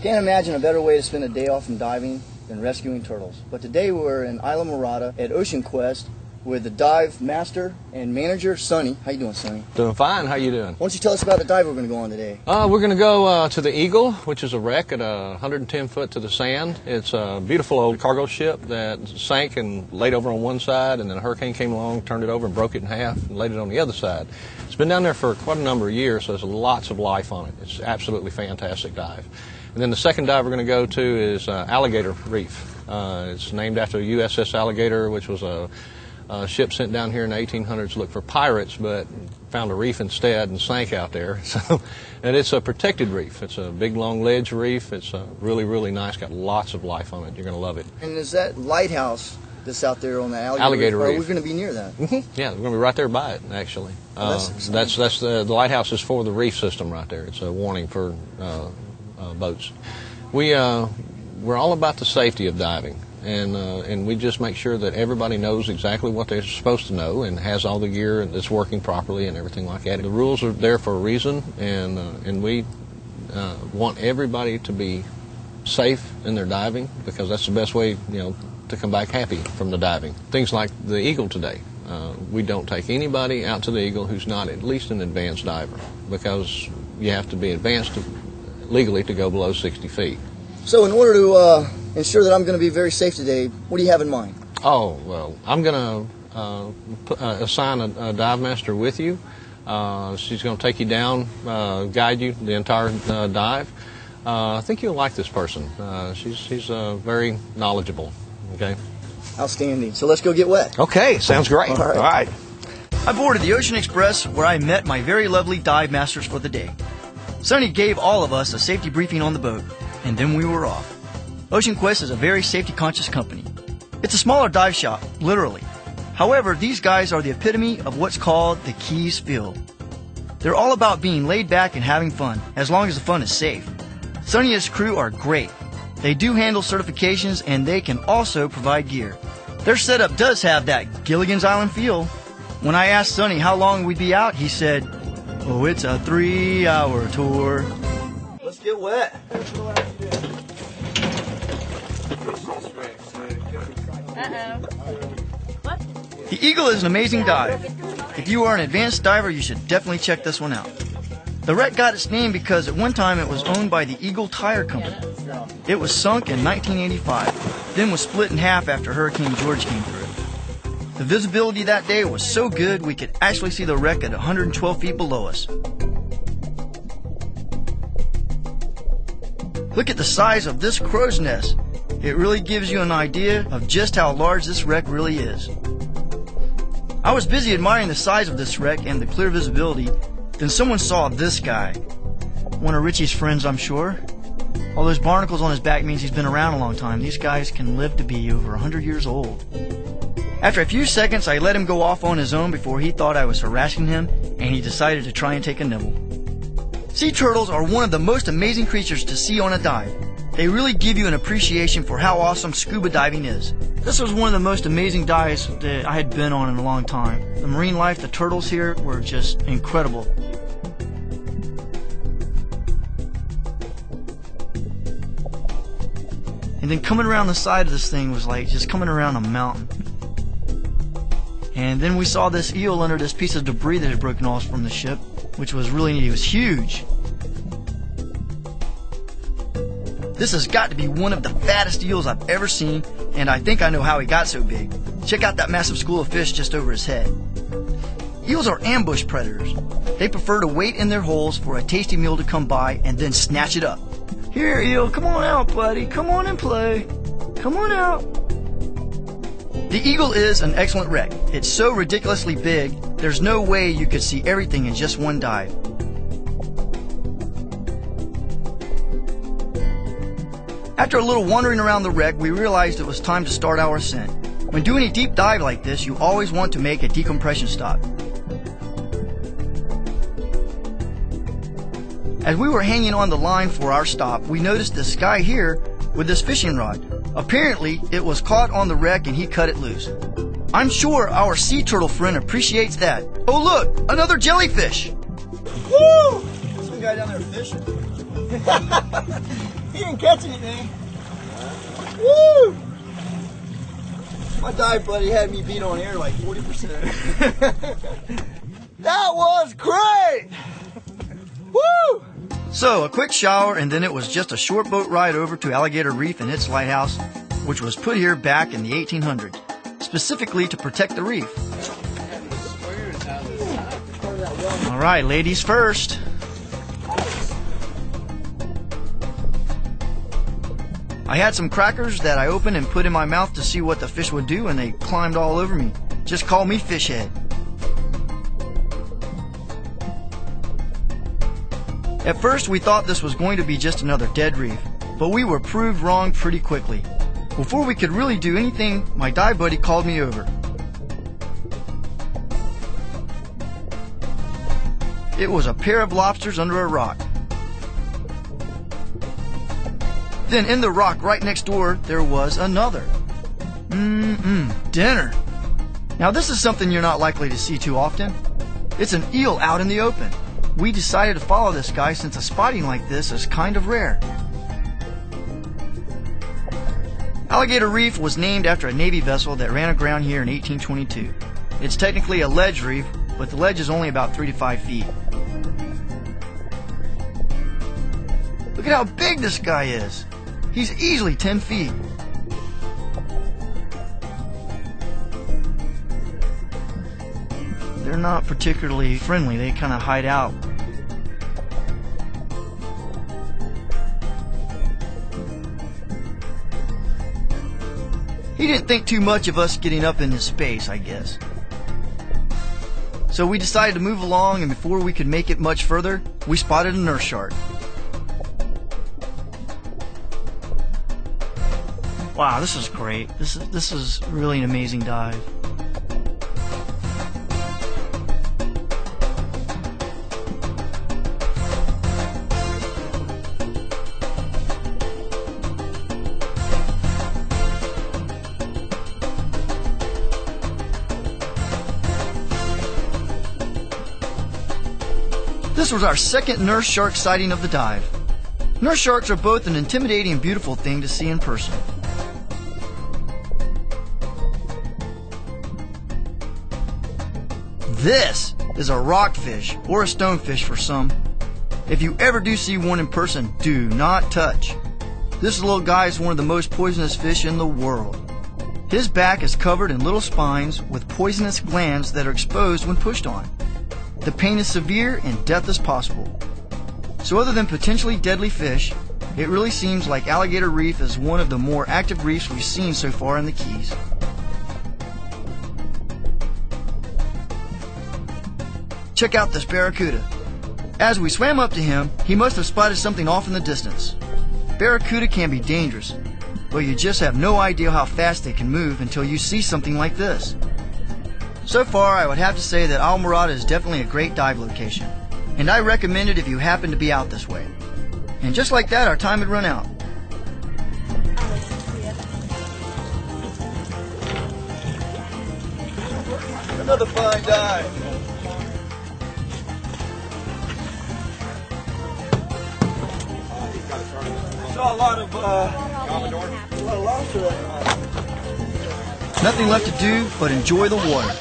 Can't imagine a better way to spend a day off from diving than rescuing turtles. But today we're in Isla Morada at Ocean Quest with the dive master and manager, Sonny. How you doing, Sonny? Doing fine. How you doing? Why don't you tell us about the dive we're going to go on today? We're going to go to the Eagle, which is a wreck at 110 foot to the sand. It's a beautiful old cargo ship that sank and laid over on one side, and then a hurricane came along, turned it over and broke it in half and laid it on the other side. It's been down there for quite a number of years, so there's lots of life on it. It's absolutely fantastic dive. And then the second dive we're going to go to is Alligator Reef. It's named after the USS Alligator, which was a ship sent down here in the 1800s to look for pirates, but found a reef instead and sank out there. So, and it's a protected reef. It's a big, long ledge reef. It's really, really nice. Got lots of life on it. You're going to love it. And is that lighthouse that's out there on the Alligator Reef? Are we going to be near that? Mm-hmm. Yeah, we're going to be right there by it, actually. That's the lighthouse is for the reef system right there. It's a warning for boats. We're all about the safety of diving. And we just make sure that everybody knows exactly what they're supposed to know and has all the gear that's working properly and everything like that. The rules are there for a reason, and we want everybody to be safe in their diving, because that's the best way, to come back happy from the diving. Things like the Eagle today. We don't take anybody out to the Eagle who's not at least an advanced diver, because you have to be advanced legally to go below 60 feet. So in order to ensure that I'm going to be very safe today, what do you have in mind? Oh, well, I'm going to assign a dive master with you. She's going to take you down, guide you the entire dive. I think you'll like this person. She's very knowledgeable. Okay. Outstanding. So let's go get wet. Okay, sounds great. All right. All right. I boarded the Ocean Express, where I met my very lovely dive masters for the day. Sonny gave all of us a safety briefing on the boat, and then we were off. Ocean Quest is a very safety-conscious company. It's a smaller dive shop, literally. However, these guys are the epitome of what's called the Keys feel. They're all about being laid back and having fun, as long as the fun is safe. Sonny and his crew are great. They do handle certifications, and they can also provide gear. Their setup does have that Gilligan's Island feel. When I asked Sonny how long we'd be out, he said, "Oh, it's a 3-hour tour." Let's get wet. The Eagle is an amazing dive. If you are an advanced diver, you should definitely check this one out. The wreck got its name because at one time it was owned by the Eagle Tire Company. It was sunk in 1985, then was split in half after Hurricane George came through. The visibility that day was so good we could actually see the wreck at 112 feet below us. Look at the size of this crow's nest. It really gives you an idea of just how large this wreck really is. I was busy admiring the size of this wreck and the clear visibility, then someone saw this guy. One of Richie's friends, I'm sure. All those barnacles on his back means he's been around a long time. These guys can live to be over 100 years old. After a few seconds, I let him go off on his own before he thought I was harassing him, and he decided to try and take a nibble. Sea turtles are one of the most amazing creatures to see on a dive. They really give you an appreciation for how awesome scuba diving is. This was one of the most amazing dives that I had been on in a long time. The marine life, the turtles here were just incredible. And then coming around the side of this thing was like just coming around a mountain. And then we saw this eel under this piece of debris that had broken off from the ship, which was really neat. It was huge. This has got to be one of the fattest eels I've ever seen, and I think I know how he got so big. Check out that massive school of fish just over his head. Eels are ambush predators. They prefer to wait in their holes for a tasty meal to come by and then snatch it up. Here, eel, come on out, buddy. Come on and play. Come on out. The Eagle is an excellent wreck. It's so ridiculously big, there's no way you could see everything in just one dive. After a little wandering around the wreck, we realized it was time to start our ascent. When doing a deep dive like this, you always want to make a decompression stop. As we were hanging on the line for our stop, we noticed this guy here with this fishing rod. Apparently, it was caught on the wreck and he cut it loose. I'm sure our sea turtle friend appreciates that. Oh look, another jellyfish! Woo! some guy down there fishing. He didn't catch anything. Woo! My dive buddy had me beat on air like 40%. That was great! Woo! So, a quick shower, and then it was just a short boat ride over to Alligator Reef and its lighthouse, which was put here back in the 1800s, specifically to protect the reef. All right, ladies first. I had some crackers that I opened and put in my mouth to see what the fish would do, and they climbed all over me. Just call me fish head. At first, we thought this was going to be just another dead reef, but we were proved wrong pretty quickly. Before we could really do anything, my dive buddy called me over. It was a pair of lobsters under a rock. Then in the rock right next door, there was another. Dinner. Now this is something you're not likely to see too often. It's an eel out in the open. We decided to follow this guy since a spotting like this is kind of rare. Alligator Reef was named after a Navy vessel that ran aground here in 1822. It's technically a ledge reef, but the ledge is only about 3 to 5 feet. Look at how big this guy is. He's easily 10 feet. They're not particularly friendly. They kind of hide out. He didn't think too much of us getting up in his space, I guess. So we decided to move along, and before we could make it much further, we spotted a nurse shark. Wow, this is great. This is really an amazing dive. This was our second nurse shark sighting of the dive. Nurse sharks are both an intimidating and beautiful thing to see in person. This is a rockfish, or a stonefish for some. If you ever do see one in person, do not touch. This little guy is one of the most poisonous fish in the world. His back is covered in little spines with poisonous glands that are exposed when pushed on. The pain is severe and death is possible. So other than potentially deadly fish, it really seems like Alligator Reef is one of the more active reefs we've seen so far in the Keys. Check out this barracuda. As we swam up to him, he must have spotted something off in the distance. Barracuda can be dangerous, but you just have no idea how fast they can move until you see something like this. So far, I would have to say that Islamorada is definitely a great dive location, and I recommend it if you happen to be out this way. And just like that, our time had run out. Another fine dive. Saw a lot of lobster that night. Nothing left to do but enjoy the water.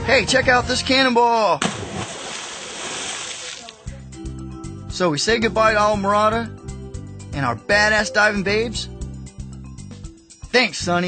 Hey, check out this cannonball! So we say goodbye to Islamorada and our badass diving babes. Thanks, Sonny.